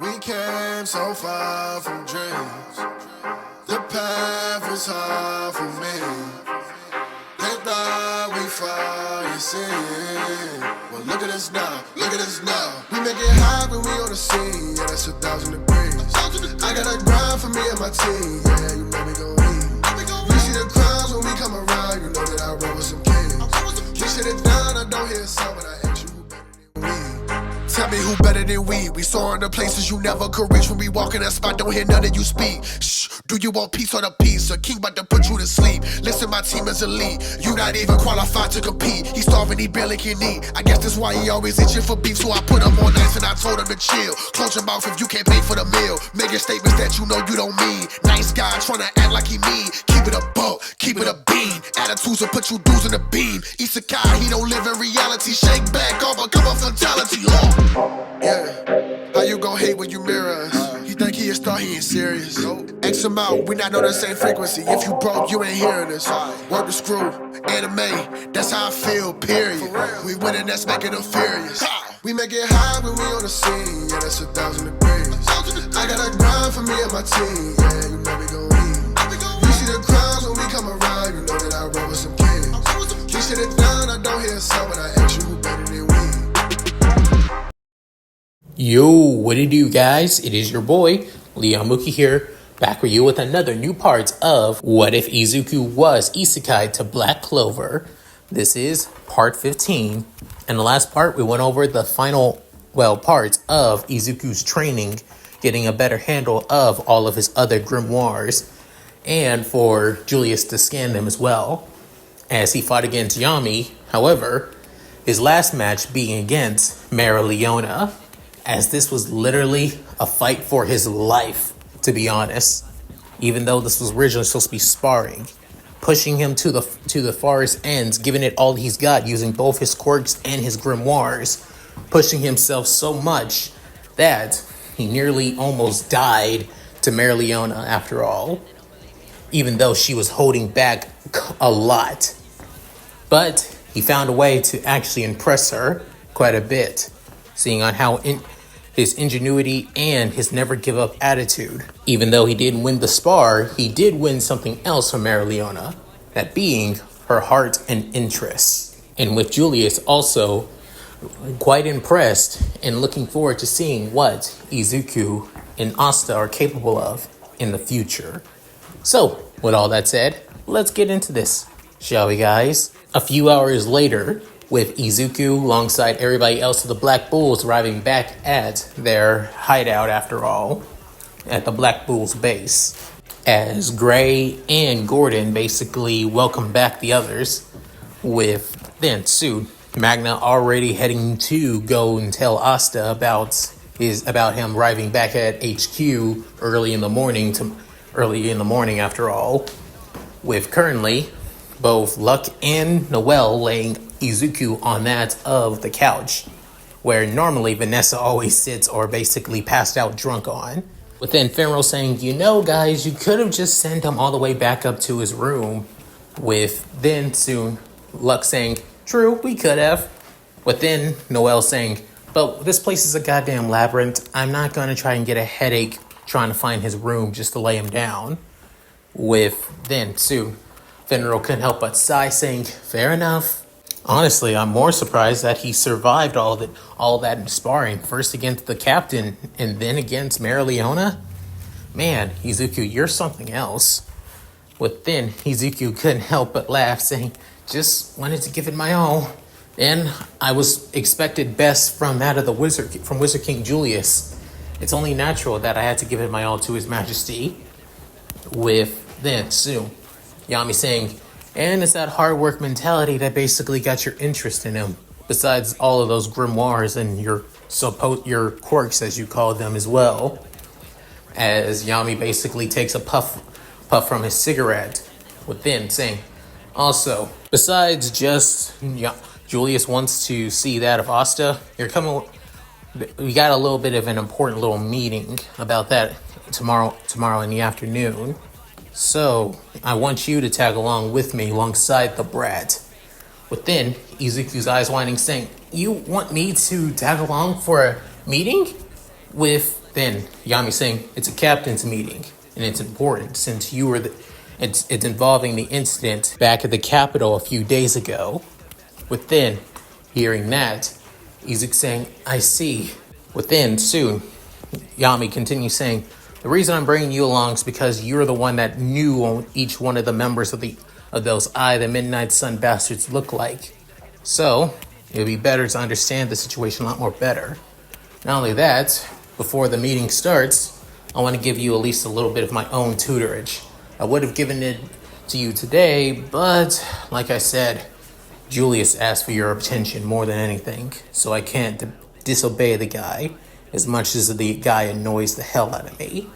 We came so far from dreams. The path was hard for me. They thought we fall, you see. Well, look at us now, look at us now. We make it hot when we on the scene. Yeah, that's 1,000 degrees. I got a grind for me and my team. Yeah, you know we gon' eat. You see the crowds when we come around. You know that I roll with some kings. You sit it down, I don't hear a sound, but I ask you who better than we. Tell me who better than we. We soaring to places you never could reach. When we walk in that spot, don't hear none of you speak. Shh, do you want peace or the peace? A king about to put you to sleep. Listen, my team is elite. You not even qualified to compete. He's starving, he barely can eat. I guess that's why he always itching for beef. So I put him on ice and I told him to chill. Close your mouth if you can't pay for the meal. Making statements that you know you don't mean. Nice guy trying to act like he mean. Keep it a buck, keep it a bean. Attitudes will put you dudes in the beam. Izuku, he don't live in reality. Shake back off, come on fatality. Yeah, how you gon' hate when you mirror us? He think he a star, he ain't serious. X him out, we not on the same frequency. If you broke, you ain't hearing us. Work the screw, anime, that's how I feel, period. We winning, that's making them furious. We make it high when we on the scene, yeah, that's 1,000 degrees. I got a grind for me and my team, yeah, you know we gon' eat. You see the crowds when we come around, you know that I roll with some kings. You sit it down, I don't hear a sound, but I ask you who better than we. Yo, what it do, guys? It is your boy, Leon Mookie here, back with you with another new part of What If Izuku Was Isekai to Black Clover. This is part 15. In the last part, we went over the final, parts of Izuku's training, getting a better handle of all of his other grimoires, and for Julius to scan them as well, as he fought against Yami. However, his last match being against Leona, as this was literally a fight for his life, to be honest. Even though this was originally supposed to be sparring, pushing him to the farthest ends, giving it all he's got, using both his quirks and his grimoires, pushing himself so much that he nearly almost died to Leona after all, even though she was holding back a lot. But he found a way to actually impress her quite a bit, seeing on how his ingenuity and his never give up attitude. Even though he didn't win the spar, he did win something else from Leona, that being her heart and interest. And with Julius also quite impressed and looking forward to seeing what Izuku and Asta are capable of in the future. So, with all that said, let's get into this, shall we, guys? A few hours later, with Izuku alongside everybody else of the Black Bulls arriving back at their hideout after all, at the Black Bulls base, as Gray and Gordon basically welcome back the others, with then soon Magna already heading to go and tell Asta about him arriving back at HQ early in the morning after all, with currently both Luck and Noelle laying Izuku on that of the couch, where normally Vanessa always sits or basically passed out drunk on. With then Finral saying, you know guys, you could have just sent him all the way back up to his room. With then soon Luck saying, true, we could have. With then Noelle saying, but this place is a goddamn labyrinth. I'm not going to try and get a headache trying to find his room just to lay him down. With then soon Finral couldn't help but sigh, saying, fair enough. Honestly, I'm more surprised that he survived all that sparring, first against the captain and then against Leona. Man, Izuku, you're something else. With then, Izuku couldn't help but laugh, saying, just wanted to give it my all. And I was expected best from Wizard King Julius. It's only natural that I had to give it my all to His Majesty. With then, soon, Yami saying, and it's that hard work mentality that basically got your interest in him, besides all of those grimoires and your quirks, as you call them, as well. As Yami basically takes a puff from his cigarette, with then saying, also, besides just Julius wants to see that of Asta, we got a little bit of an important little meeting about that tomorrow in the afternoon. So, I want you to tag along with me alongside the brat. Within, Izuku's eyes widening, saying, you want me to tag along for a meeting? With then Yami saying it's a captain's meeting and it's important since you were it's involving the incident back at the Capitol a few days ago. Within hearing that, Izuku saying, I see. Within soon, Yami continues saying, the reason I'm bringing you along is because you're the one that knew on each one of the members of those the Midnight Sun bastards look like. So it would be better to understand the situation a lot more better. Not only that, before the meeting starts, I want to give you at least a little bit of my own tutorage. I would have given it to you today, but like I said, Julius asked for your attention more than anything, so I can't disobey the guy as much as the guy annoys the hell out of me.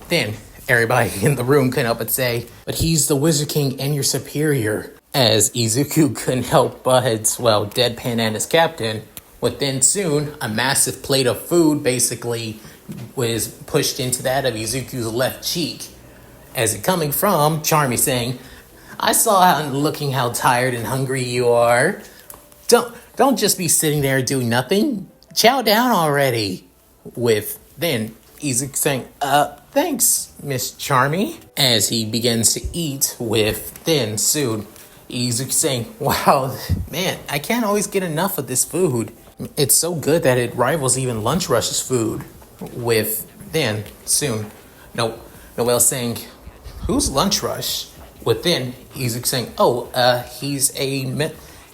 Then everybody in the room couldn't help but say, but he's the Wizard King and your superior. As Izuku couldn't help but, deadpan and his captain. Within soon, a massive plate of food basically was pushed into that of Izuku's left cheek. As it coming from Charmy saying, I saw how tired and hungry you are. Don't just be sitting there doing nothing. Chow down already. Then Izuku saying, thanks, Miss Charmy. As he begins to eat then soon, Izuku saying, wow, man, I can't always get enough of this food. It's so good that it rivals even Lunch Rush's food. Then soon, Noelle saying, who's Lunch Rush? Within, Izuku saying,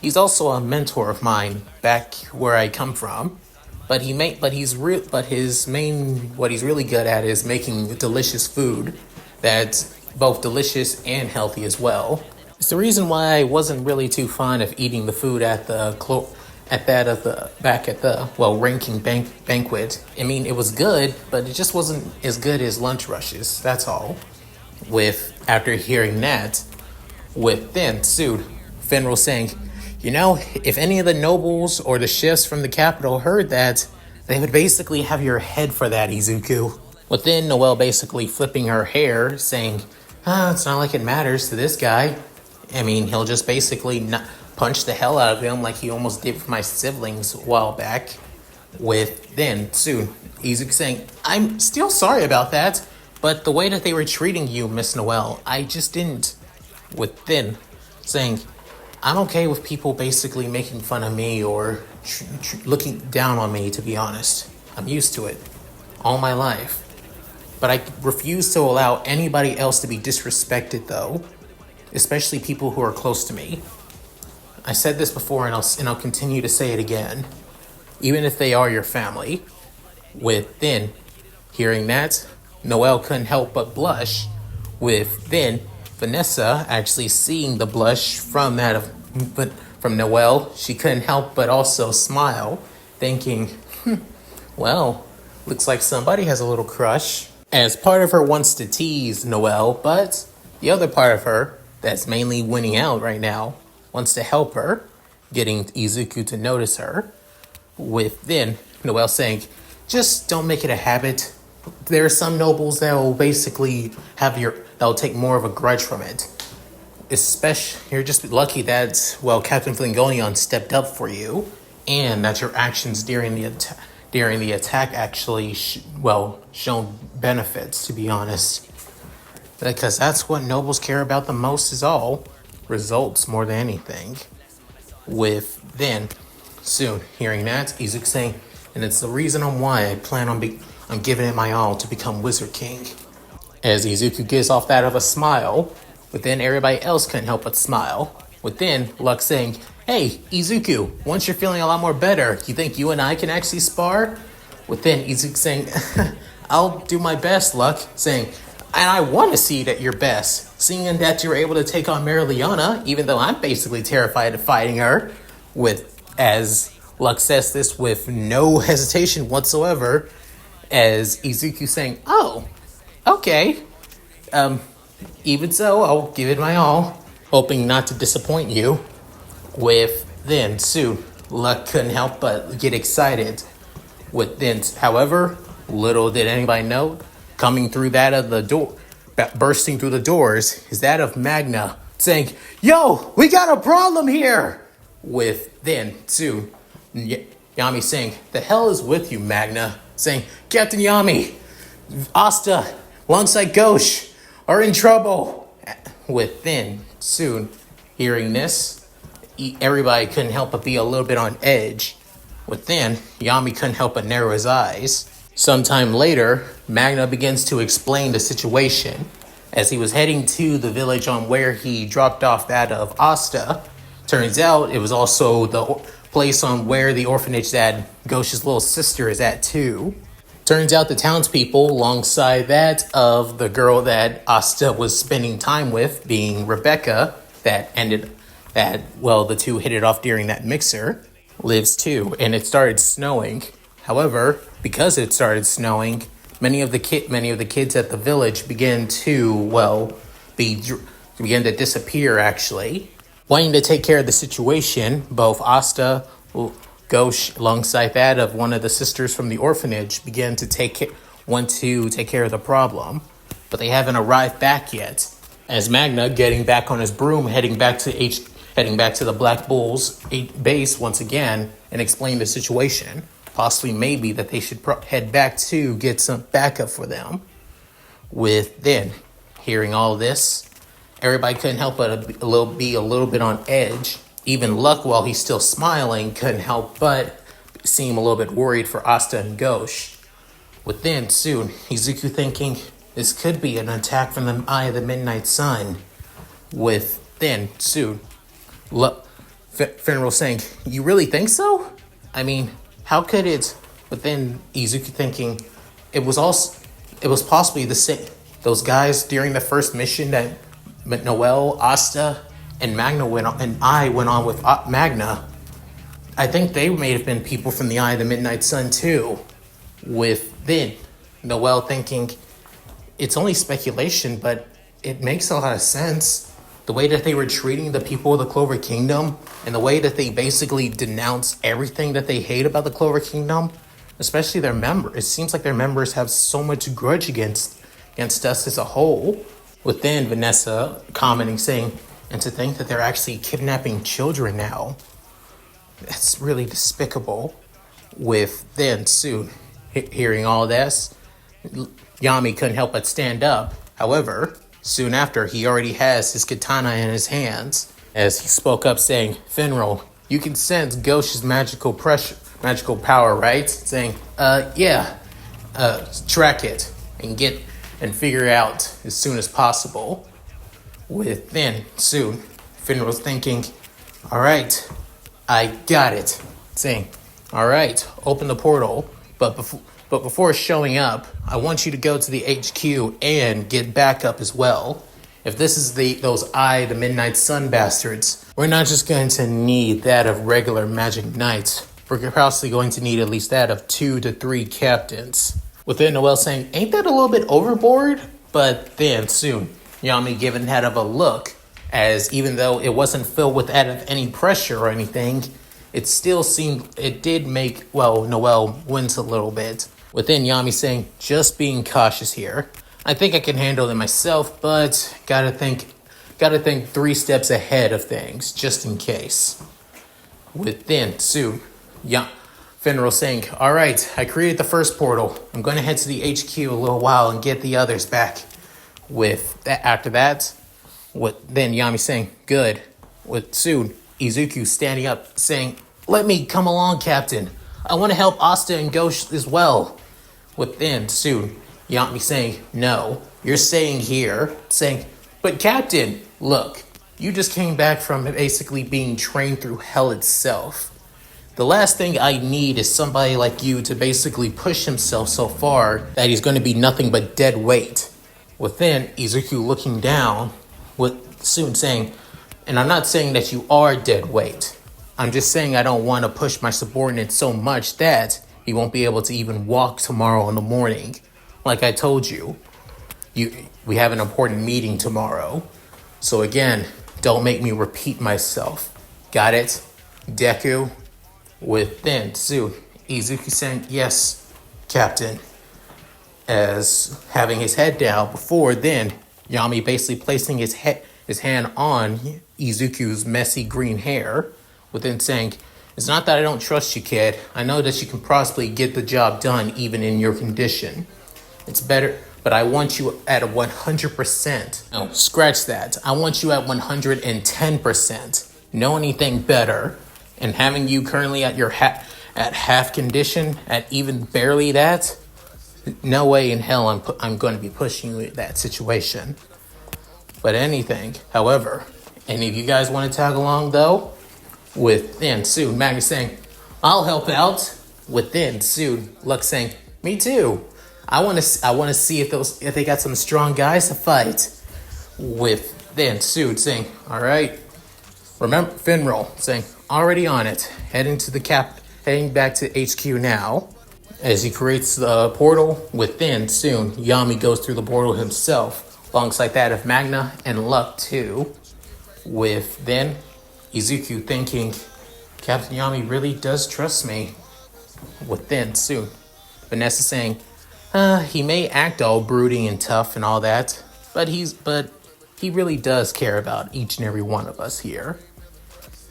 he's also a mentor of mine back where I come from. What he's really good at is making delicious food that's both delicious and healthy as well. It's the reason why I wasn't really too fond of eating the food at the ranking banquet. I mean, it was good, but it just wasn't as good as Lunch Rushes. That's all. After hearing that, then Sood, Finral saying, if any of the nobles or the chefs from the capital heard that, they would basically have your head for that, Izuku. Within Noelle basically flipping her hair, saying, it's not like it matters to this guy. I mean, he'll just basically not punch the hell out of him like he almost did for my siblings a while back. Then soon, Izuku saying, I'm still sorry about that, but the way that they were treating you, Miss Noelle, I just didn't. Then saying, I'm okay with people basically making fun of me or looking down on me, to be honest. I'm used to it all my life. But I refuse to allow anybody else to be disrespected, though, especially people who are close to me. I said this before, and I'll continue to say it again, even if they are your family. Then hearing that, Noelle couldn't help but blush. Then Vanessa actually seeing the blush from Noelle, she couldn't help but also smile, thinking, well, looks like somebody has a little crush. As part of her wants to tease Noelle, but the other part of her, that's mainly winning out right now, wants to help her, getting Izuku to notice her. Then Noelle saying, just don't make it a habit. There are some nobles that will basically that'll take more of a grudge from it. Especially, you're just lucky that, Captain Flingonion stepped up for you, and that your actions during the attack actually, shown benefits, to be honest. Because that's what nobles care about the most is all. Results more than anything. Then, soon, hearing that, Izuku saying, and it's the reason on why I plan on giving it my all to become Wizard King. As Izuku gives off that of a smile, then everybody else couldn't help but smile. Then Lux saying, hey, Izuku, once you're feeling a lot more better, you think you and I can actually spar? Then Izuku saying, I'll do my best, Lux, saying, and I want to see it at your best, seeing that you're able to take on Meriliana, even though I'm basically terrified of fighting her, as Lux says this with no hesitation whatsoever, as Izuku saying, oh, okay, even so, I'll give it my all, hoping not to disappoint you. Then Sue, Luck couldn't help but get excited. However, little did anybody know, coming through that of the door, bursting through the doors, is that of Magna, saying, yo, we got a problem here! Then Sue, Yami saying, the hell is with you, Magna? saying, Captain Yami, Asta, alongside Ghosh, are in trouble. Within, soon, hearing this, everybody couldn't help but be a little bit on edge. Within, Yami couldn't help but narrow his eyes. Sometime later, Magna begins to explain the situation. As he was heading to the village on where he dropped off that of Asta, turns out it was also the place on where the orphanage that Ghosh's little sister is at too. Turns out the townspeople, alongside that of the girl that Asta was spending time with, being Rebecca, the two hit it off during that mixer, lives too, and it started snowing. However, because it started snowing, many of the kids at the village began to disappear. Actually, wanting to take care of the situation, both Asta, Ghosh, alongside that of one of the sisters from the orphanage, began to want to take care of the problem, but they haven't arrived back yet. As Magna, getting back on his broom, heading back to the Black Bulls base once again, and explain the situation. Possibly, maybe that they should head back to get some backup for them. Within hearing all this, everybody couldn't help but be a little bit on edge. Even Luck, while he's still smiling, couldn't help but seem a little bit worried for Asta and Ghosh. Within, soon, Izuku thinking this could be an attack from the Eye of the Midnight Sun. Within, soon, Finral saying, "You really think so? I mean, how could it?" Within, Izuku thinking it was possibly the same. Those guys during the first mission that Noel, Asta, and Magna went on with Magna. I think they may have been people from the Eye of the Midnight Sun too. Within, Noel thinking it's only speculation, but it makes a lot of sense. The way that they were treating the people of the Clover Kingdom, and the way that they basically denounce everything that they hate about the Clover Kingdom, especially their members. It seems like their members have so much grudge against us as a whole. Within, Vanessa commenting, saying, and to think that they're actually kidnapping children now. That's really despicable. Within, soon, hearing all this, Yami couldn't help but stand up. However, soon after, he already has his katana in his hands. As he spoke up saying, Finral, you can sense Ghosh's magical power, right? Saying, track it and figure it out as soon as possible. Within, soon, Finral's thinking, all right, I got it. Saying, all right, open the portal, but before showing up, I want you to go to the HQ and get backup as well. If this is the Midnight Sun bastards, we're not just going to need that of regular magic knights. We're possibly going to need at least that of 2 to 3 captains. Within, Noel saying, ain't that a little bit overboard? But then, soon, Yami giving that of a look, as even though it wasn't filled with any pressure or anything, it still seemed, it did make, Noel wince a little bit. Within, Yami saying, just being cautious here. I think I can handle it myself, but gotta think 3 steps ahead of things, just in case. Within, soon, Finral saying, all right, I created the first portal. I'm going to head to the HQ a little while and get the others back. After that, then Yami saying, good. With soon, Izuku standing up saying, let me come along, Captain. I want to help Asta and Ghosh as well. Within, soon, Yami saying, no, you're staying here. Saying, but Captain, look, you just came back from basically being trained through hell itself. The last thing I need is somebody like you to basically push himself so far that he's going to be nothing but dead weight. Within, Izuku looking down, with soon saying, and I'm not saying that you are dead weight. I'm just saying I don't want to push my subordinate so much that he won't be able to even walk tomorrow in the morning. Like I told you, we have an important meeting tomorrow. So again, don't make me repeat myself. Got it? Deku? Within, soon, Izuku saying, yes, Captain. As having his head down, before then, Yami basically placing his hand on Izuku's messy green hair, within saying, It's not that I don't trust you, kid. I know that you can possibly get the job done even in your condition. It's better, but I want you at a 100%. No, scratch that. I want you at 110%. Know anything better? And having you currently at your at half condition, at even barely that, no way in hell I'm going to be pushing you in that situation. But anything, however, any of you guys want to tag along though? Within soon, Maggie saying, "I'll help out." Within soon, Luck saying, "Me too. I want to see if they got some strong guys to fight." Within soon saying, "All right." Remember Finral saying, "Already on it. Heading back to HQ now." As he creates the portal within soon, Yami goes through the portal himself, alongside that of Magna and Luck too. With then Izuku thinking, Captain Yami really does trust me. Within soon, Vanessa saying, he may act all brooding and tough and all that, but he really does care about each and every one of us here.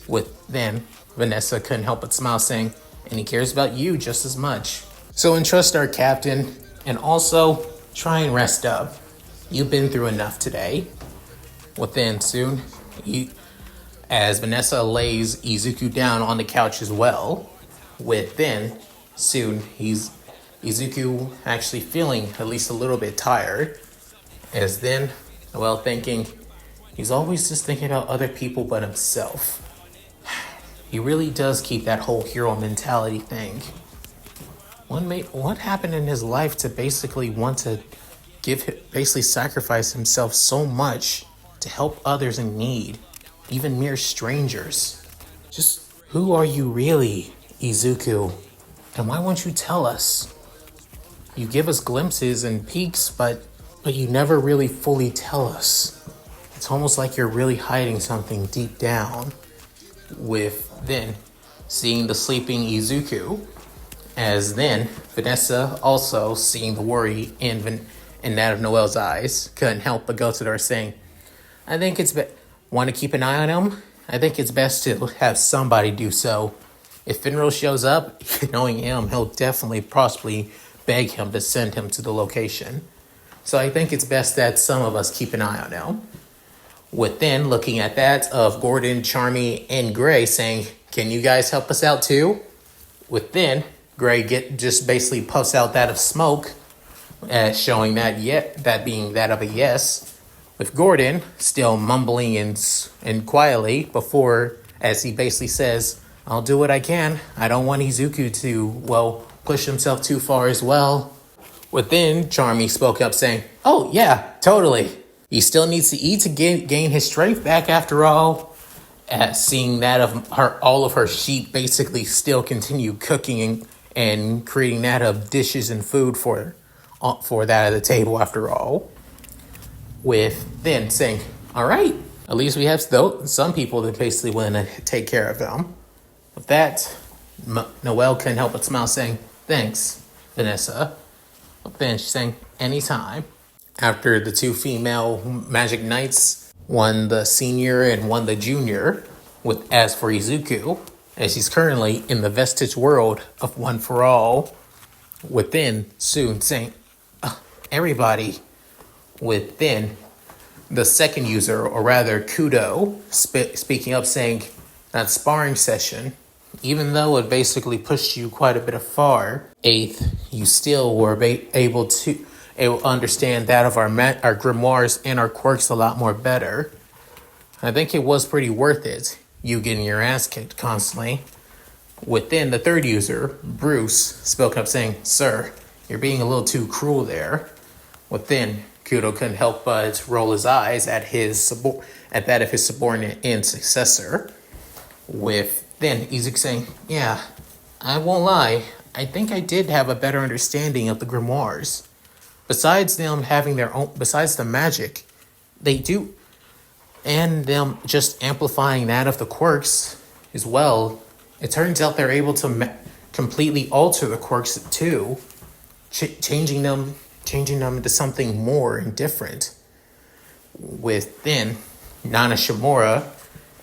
With then, Vanessa couldn't help but smile saying, and he cares about you just as much. So entrust our captain, and also try and rest up. You've been through enough today. Within soon, as Vanessa lays Izuku down on the couch as well. Within soon, Izuku actually feeling at least a little bit tired. As then, Noel thinking, he's always just thinking about other people but himself. He really does keep that whole hero mentality thing. What happened in his life to basically want to basically sacrifice himself so much to help others in need, even mere strangers? Just who are you really, Izuku? And why won't you tell us? You give us glimpses and peeks, but you never really fully tell us. It's almost like you're really hiding something deep down. With then seeing the sleeping Izuku, as then Vanessa also seeing the worry in that of Noel's eyes, couldn't help but go to her saying, I think want to keep an eye on him? I think it's best to have somebody do so. If Finro shows up, knowing him, he'll definitely possibly beg him to send him to the location. So I think it's best that some of us keep an eye on him. Within looking at that of Gordon, Charmy, and Gray saying, can you guys help us out too? Within, Gray just basically puffs out that of smoke, showing that being that of a yes. With Gordon still mumbling and quietly before, as he basically says, I'll do what I can. I don't want Izuku to, push himself too far as well. Within, Charmy spoke up saying, oh yeah, totally. He still needs to eat to gain his strength back after all. Seeing that of all of her sheep basically still continue cooking and creating that of dishes and food for that at the table after all. With then saying, all right, at least we have some people that basically want to take care of them. With that, Noelle couldn't help but smile saying, thanks, Vanessa. But then she's saying, anytime. After the two female magic knights, one the senior and one the junior, as for Izuku, as he's currently in the Vestige world of One for All, within soon saying, everybody, within the second user, or rather Kudo, speaking up saying, that sparring session, even though it basically pushed you quite a bit far, eighth, you still were able to understand that of our grimoires and our quirks a lot more better. I think it was pretty worth it, you getting your ass kicked constantly. Within the third user, Bruce spoke up saying, sir, you're being a little too cruel there. Within, Kudo couldn't help but roll his eyes at that of his subordinate and successor. Then Izuku saying, yeah, I won't lie, I think I did have a better understanding of the grimoires. Besides them having besides the magic, they do, and them just amplifying that of the quirks as well, it turns out they're able to completely alter the quirks too, changing them into something more and different. Within Nana Shimura,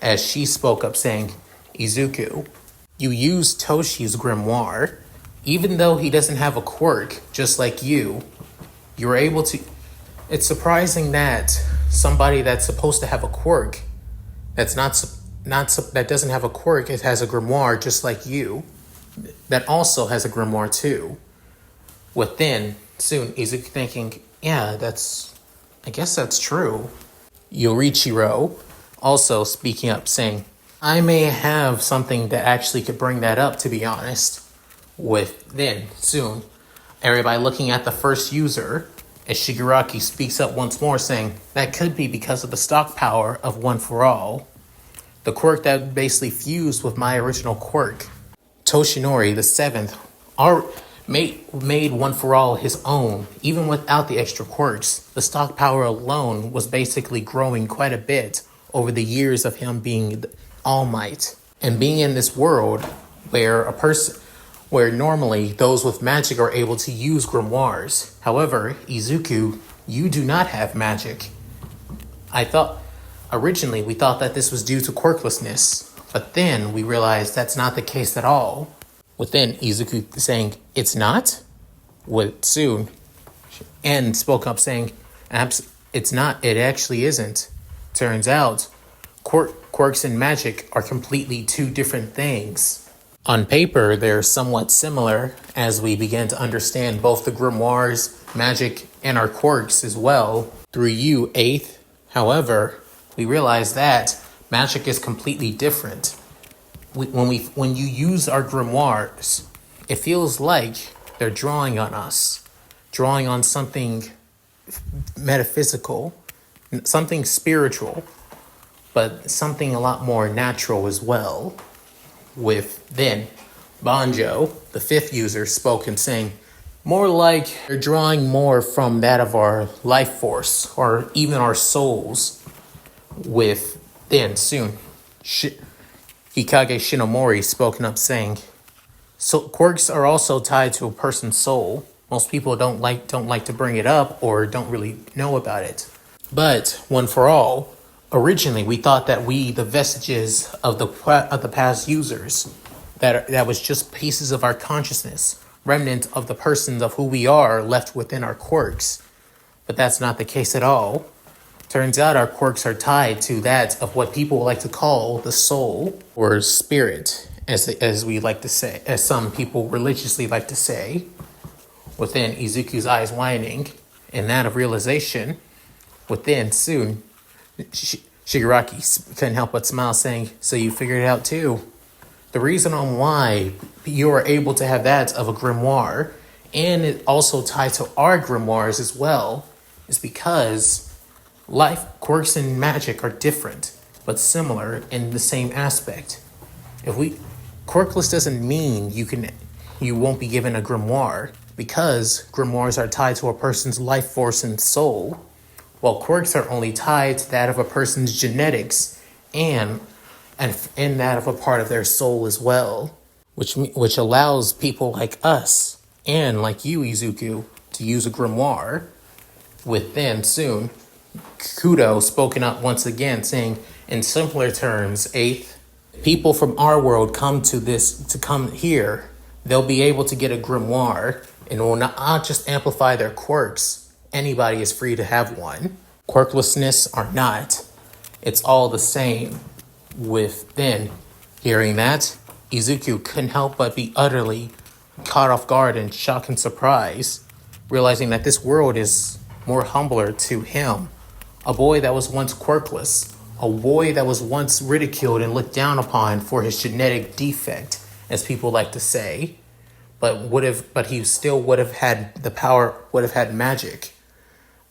as she spoke up saying, Izuku, You use Toshi's grimoire. Even though he doesn't have a quirk, just like you're able to. It's surprising that somebody that's supposed to have a quirk, that's that doesn't have a quirk, it has a grimoire just like you, that also has a grimoire too. Within soon, Izuku thinking, yeah, I guess that's true. Yorichiro also speaking up, saying, I may have something that actually could bring that up, to be honest. With then, soon, everybody looking at the first user, as Shigaraki speaks up once more, saying, that could be because of the stock power of One For All. The quirk that basically fused with my original quirk. Toshinori, the seventh, made One For All his own, even without the extra quirks. The stock power alone was basically growing quite a bit over the years of him being All Might. And being in this world where normally those with magic are able to use grimoires. However, Izuku, you do not have magic. Originally we thought that this was due to quirklessness, but then we realized that's not the case at all. Within Izuku saying, it's not? With soon, and spoke up saying, it's not, it actually isn't. Turns out, quirks and magic are completely two different things. On paper, they're somewhat similar as we begin to understand both the grimoires, magic, and our quirks as well through you, Eighth. However, we realize that magic is completely different. When you use our grimoires, it feels like they're drawing on us, drawing on something metaphysical, something spiritual, but something a lot more natural as well. With then Banjo, the fifth user, spoke and saying, more like they're drawing more from that of our life force or even our souls. With then soon Hikage Shinomori spoken up saying, so quirks are also tied to a person's soul. Most people don't like to bring it up or don't really know about it. But One For All, originally, we thought that the vestiges of the past users, that was just pieces of our consciousness, remnant of the persons of who we are left within our quirks. But that's not the case at all. Turns out our quirks are tied to that of what people like to call the soul or spirit, as we like to say, as some people religiously like to say. Within Izuku's eyes widening, and that of realization, within soon, Shigaraki couldn't help but smile, saying, so you figured it out too. The reason on why you are able to have that of a grimoire, and it also tied to our grimoires as well, is because life, quirks, and magic are different, but similar in the same aspect. Quirkless doesn't mean you won't be given a grimoire, because grimoires are tied to a person's life force and soul, while quirks are only tied to that of a person's genetics and that of a part of their soul as well, which allows people like us and like you, Izuku, to use a grimoire. With then soon, Kudo spoken up once again, saying, in simpler terms, Eighth, people from our world come here, they'll be able to get a grimoire and will not just amplify their quirks. Anybody is free to have one. Quirklessness or not, it's all the same. With then hearing that, Izuku couldn't help but be utterly caught off guard in shock and surprise, realizing that this world is more humbler to him. A boy that was once quirkless, a boy that was once ridiculed and looked down upon for his genetic defect, as people like to say, but he still would have had the power, would have had magic.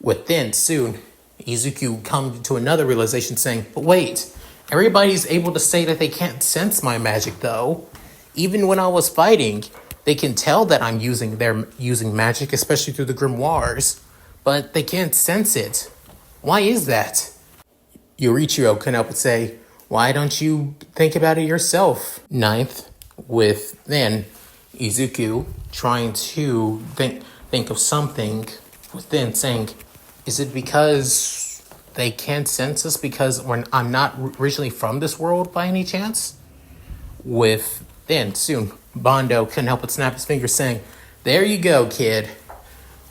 Within soon, Izuku come to another realization saying, but wait, everybody's able to say that they can't sense my magic though. Even when I was fighting, they can tell that I'm using magic, especially through the grimoires, but they can't sense it. Why is that? Yorichiro couldn't help but say, why don't you think about it yourself? Ninth, with then Izuku trying to think of something within, saying, is it because they can't sense us because I'm not originally from this world by any chance? With then soon, Bondo couldn't help but snap his fingers, saying, "There you go, kid."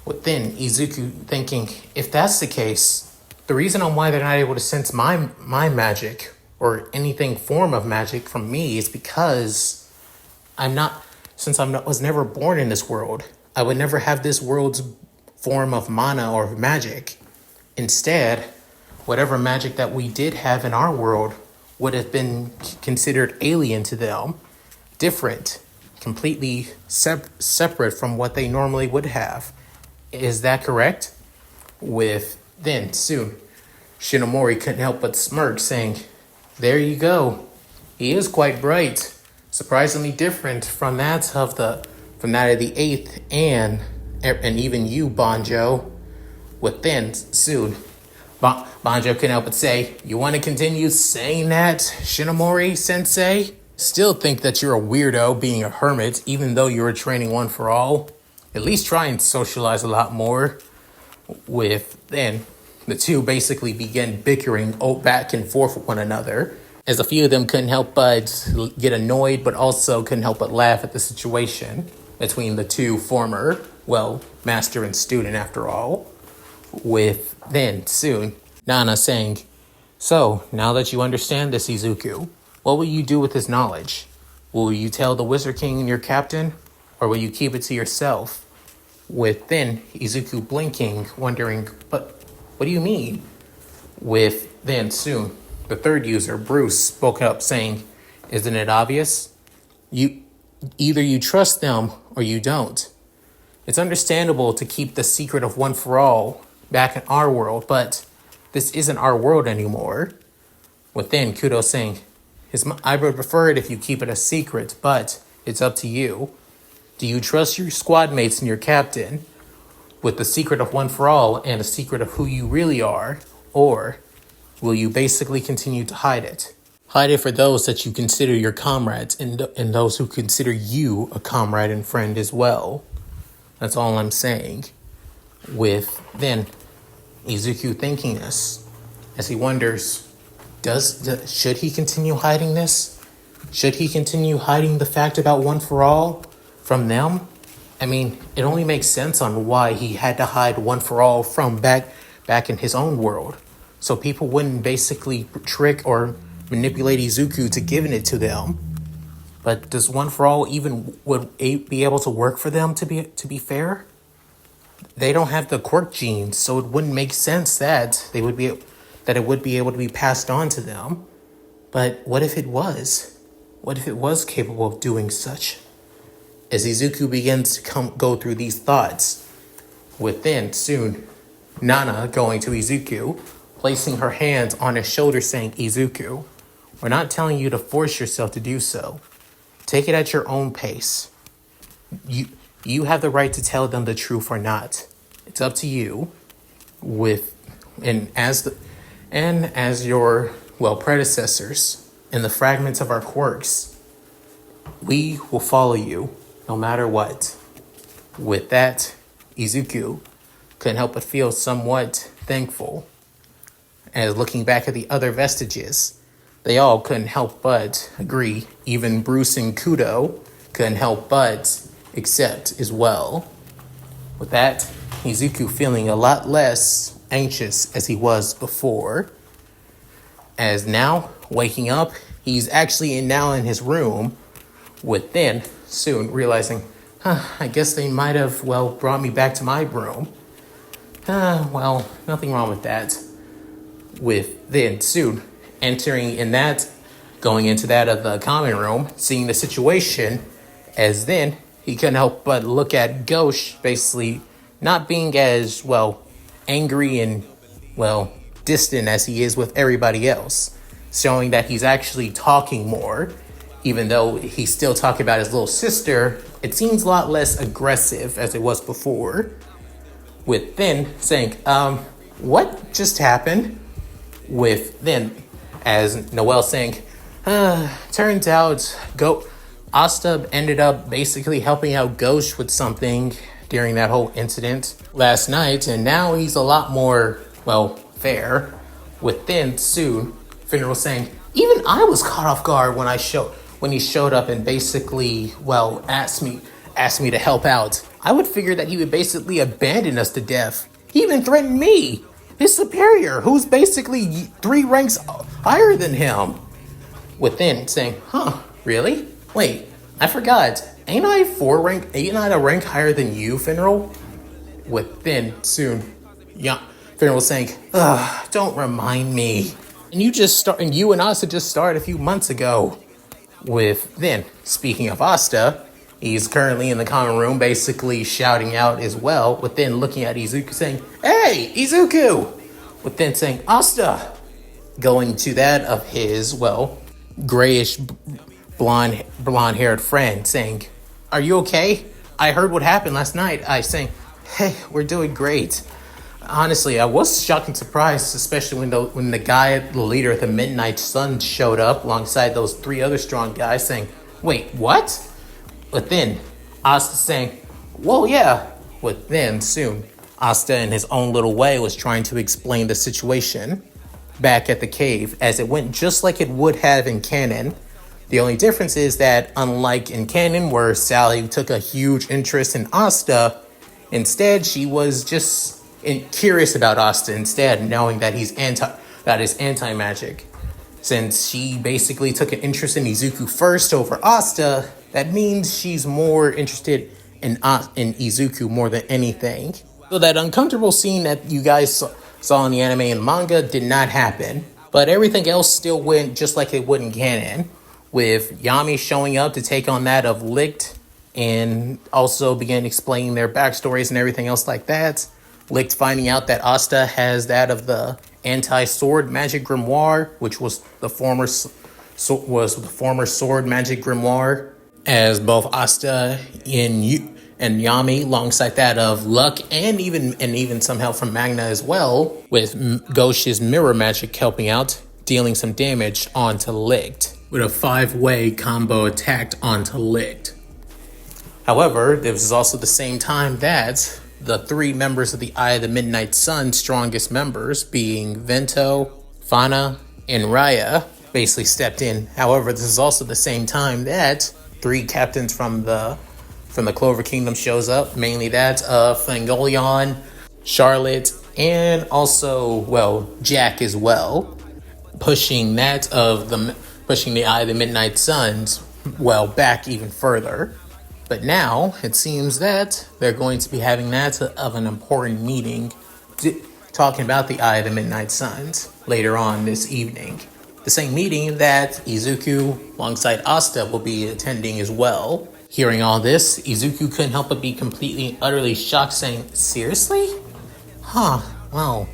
But then Izuku thinking, if that's the case, the reason on why they're not able to sense my magic or anything form of magic from me is because was never born in this world. I would never have this world's form of mana or magic. Instead, whatever magic that we did have in our world would have been considered alien to them, different, completely separate from what they normally would have. Is that correct? With then soon, Shinomori couldn't help but smirk, saying, "There you go. He is quite bright, surprisingly different from that of the eighth and even you, Banjo." With then soon, Banjo couldn't help but say, "You want to continue saying that, Shinomori Sensei? Still think that you're a weirdo being a hermit, even though you're training one for all. At least try and socialize a lot more." With then, the two basically began bickering back and forth with one another, as a few of them couldn't help but get annoyed, but also couldn't help but laugh at the situation between the two former, master and student after all. With then soon, Nana saying, "So, now that you understand this, Izuku, what will you do with this knowledge? Will you tell the Wizard King and your captain, or will you keep it to yourself?" With then Izuku blinking, wondering, "But what do you mean?" With then soon, the third user, Bruce, spoke up saying, "Isn't it obvious? Either you trust them or you don't. It's understandable to keep the secret of One for All back in our world, but this isn't our world anymore." With then Kudo saying, "I would prefer it if you keep it a secret, but it's up to you. Do you trust your squad mates and your captain with the secret of One for All and a secret of who you really are? Or will you basically continue to hide it? Hide it for those that you consider your comrades and those who consider you a comrade and friend as well. That's all I'm saying." With then Izuku thinking this, as he wonders, should he continue hiding this? Should he continue hiding the fact about One for All from them? I mean, it only makes sense on why he had to hide One for All from back in his own world, so people wouldn't basically trick or manipulate Izuku to giving it to them. But does One for All even would be able to work for them? To be fair, they don't have the quirk genes, so it wouldn't make sense that it would be able to be passed on to them. But what if it was? What if it was capable of doing such? As Izuku begins to go through these thoughts, within soon, Nana going to Izuku, placing her hands on his shoulder, saying, "Izuku, we're not telling you to force yourself to do so. Take it at your own pace. You have the right to tell them the truth or not. It's up to you. As your predecessors in the fragments of our quirks, we will follow you no matter what." With that, Izuku couldn't help but feel somewhat thankful. As looking back at the other vestiges, they all couldn't help but agree. Even Bruce and Kudo couldn't help but accept as well. With that, Izuku feeling a lot less anxious as he was before. As now, waking up, he's actually now in his room, with then soon realizing, I guess they might have, brought me back to my room. Nothing wrong with that. With then soon entering in that, going into that of the common room, seeing the situation, as then he couldn't help but look at Ghosh, basically not being as, angry and, distant as he is with everybody else, showing that he's actually talking more. Even though he's still talking about his little sister, it seems a lot less aggressive as it was before. With then saying, "What just happened?" With then, as Noelle saying, "Turns out Asta ended up basically helping out Ghosh with something during that whole incident last night, and now he's a lot more, fair." With then soon, Finral saying, "Even I was caught off guard when when he showed up and basically, well, asked me to help out, I would figure that he would basically abandon us to death. He even threatened me, his superior, who's basically 3 ranks higher than him. Within saying, huh, really? Wait, I forgot. Ain't I a rank higher than you, Finral? Within soon. Yeah, Finral was saying, ugh, don't remind me. And you and Asta just started a few months ago. With then, speaking of Asta, he's currently in the common room, basically shouting out as well, with then looking at Izuku saying, hey, Izuku! With then saying, Asta! Going to that of his, well, grayish blonde-haired friend, saying, are you okay? I heard what happened last night. I saying, hey, we're doing great. Honestly, I was shocked and surprised, especially when the guy, the leader of the Midnight Sun, showed up alongside those 3 other strong guys, saying, wait, what? But then, Asta saying, well, yeah. But then, soon, Asta, in his own little way, was trying to explain the situation back at the cave, as it went just like it would have in canon. The only difference is that, unlike in canon, where Sally took a huge interest in Asta, instead, she was just curious about Asta instead, knowing that he's anti-magic. Since she basically took an interest in Izuku first over Asta, that means she's more interested in Izuku more than anything. So that uncomfortable scene that you guys saw in the anime and manga did not happen, but everything else still went just like it would in canon, with Yami showing up to take on that of Licht, and also began explaining their backstories and everything else like that. Licht finding out that Asta has that of the anti-sword magic grimoire, which was the former sword magic grimoire, as both Asta and Yami, alongside that of Luck, and even some help from Magna as well, with Gauche's mirror magic helping out, dealing some damage onto Licht, with a 5-way combo attack onto Licht. However, this is also the same time that the 3 members of the Eye of the Midnight Sun, strongest members, being Vento, Fana, and Raya, basically stepped in. However, this is also the same time that 3 captains from the Clover Kingdom shows up, mainly that of Fangolion, Charlotte, and also, well, Jack as well, pushing the Eye of the Midnight Suns, well, back even further. But now, it seems that they're going to be having that of an important meeting talking about the Eye of the Midnight Suns later on this evening. The same meeting that Izuku, alongside Asta, will be attending as well. Hearing all this, Izuku couldn't help but be completely and utterly shocked, saying, seriously? Huh, well,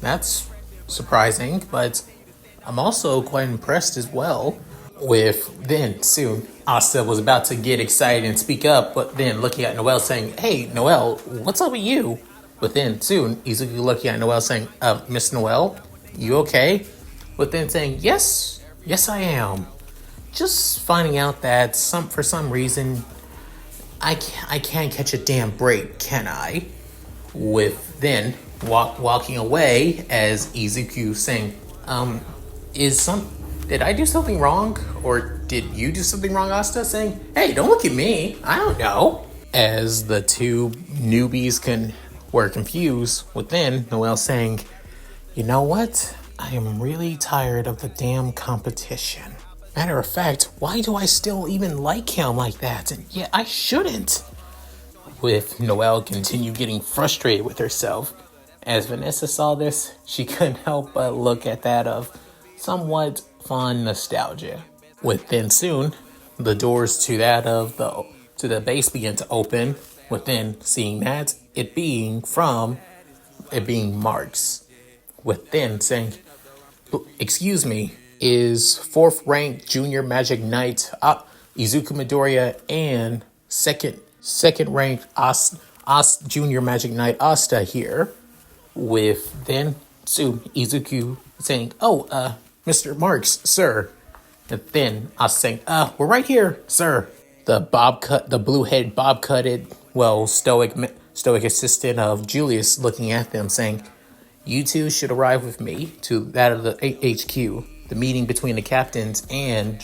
that's surprising, but I'm also quite impressed as well. With then, soon, Asta was about to get excited and speak up, but then looking at Noelle saying, hey, Noelle, what's up with you? But then, soon, Izuku looking at Noelle saying, Miss Noelle, you okay? But then saying, yes, I am. Just finding out that for some reason, I can't catch a damn break, can I? With then, walking away as Izuku saying, did I do something wrong? Or did you do something wrong, Asta? Saying, hey, don't look at me. I don't know. As the 2 newbies were confused, within Noelle saying, you know what? I am really tired of the damn competition. Matter of fact, why do I still even like him like that? And yeah, I shouldn't. With Noelle continue getting frustrated with herself. As Vanessa saw this, she couldn't help but look at that of somewhat fond nostalgia. Within soon, the doors to the base began to open. Within seeing that, it being Marks. Within saying, excuse me, is 4th ranked junior magic knight Izuku Midoriya and second ranked junior magic knight Asta here. With then soon Izuku saying, Mr. Marks, sir. And then I was saying, we're right here, sir. The blue-headed, bob-cutted, well, stoic assistant of Julius looking at them saying, you 2 should arrive with me to that of the HQ, the meeting between the captains and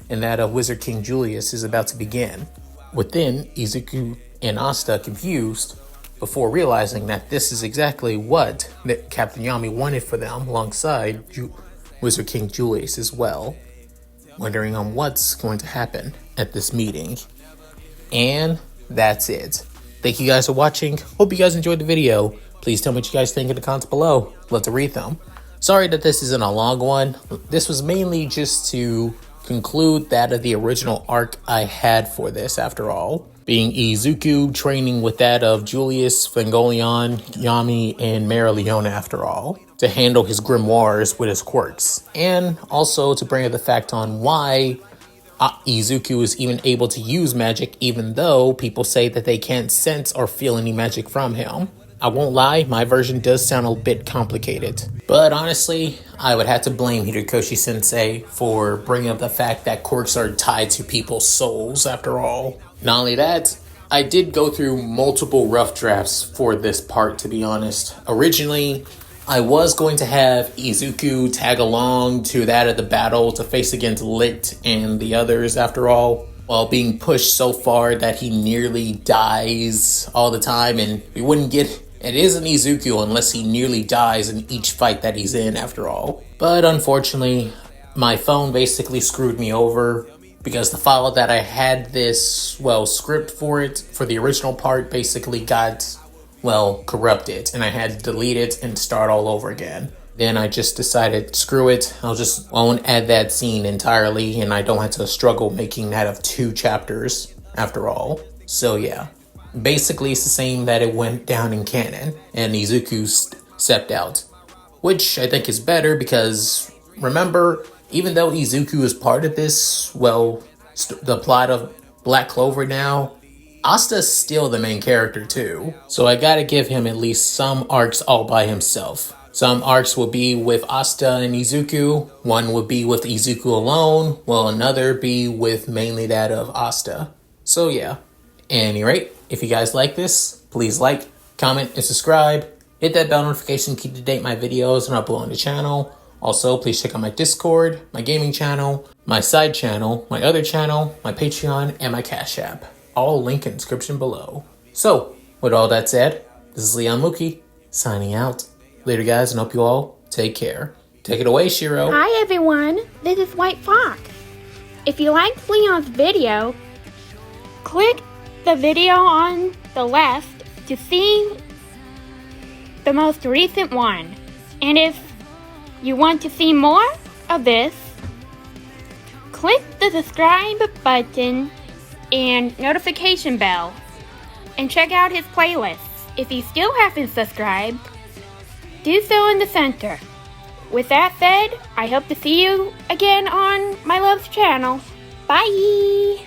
and that of Wizard King Julius is about to begin. Within, Izuku and Asta confused before realizing that this is exactly what that Captain Yami wanted for them alongside Wizard King Julius as well, wondering on what's going to happen at this meeting. And that's it. Thank you guys for watching. Hope you guys enjoyed the video. Please tell me what you guys think in the comments below. Love to read them. Sorry that this isn't a long one. This was mainly just to conclude that of the original arc I had for this after all. Being Izuku training with that of Julius, Fangolion, Yami, and Mereoleona after all, to handle his grimoires with his quirks. And also to bring up the fact on why Izuku is even able to use magic even though people say that they can't sense or feel any magic from him. I won't lie, my version does sound a bit complicated. But honestly, I would have to blame Hirokoshi Sensei for bringing up the fact that quirks are tied to people's souls after all. Not only that, I did go through multiple rough drafts for this part, to be honest. Originally, I was going to have Izuku tag along to that of the battle to face against Licht and the others after all, while being pushed so far that he nearly dies all the time, and we wouldn't get it isn't Izuku unless he nearly dies in each fight that he's in after all. But unfortunately, my phone basically screwed me over because the file that I had this, script for it, for the original part, basically got, corrupted. And I had to delete it and start all over again. Then I just decided, screw it, I won't add that scene entirely and I don't have to struggle making that of 2 chapters after all. So yeah. Basically, it's the same that it went down in canon, and Izuku stepped out. Which I think is better because, remember, even though Izuku is part of this, the plot of Black Clover now, Asta's still the main character too. So I gotta give him at least some arcs all by himself. Some arcs will be with Asta and Izuku, one will be with Izuku alone, while another be with mainly that of Asta. So yeah. At any rate, if you guys like this, please like, comment, and subscribe. Hit that bell notification to keep to date my videos when I upload on the channel. Also, please check out my Discord, my gaming channel, my side channel, my other channel, my Patreon, and my Cash App. All linked in the description below. So, with all that said, this is Leon Mookie, signing out. Later guys, and hope you all take care. Take it away, Shiro. Hi everyone, this is White Fox. If you liked Leon's video, click the video on the left to see the most recent one. And if you want to see more of this, click the subscribe button and notification bell and check out his playlists. If you still haven't subscribed, do so in the center. With that said, I hope to see you again on my love's channel. Bye!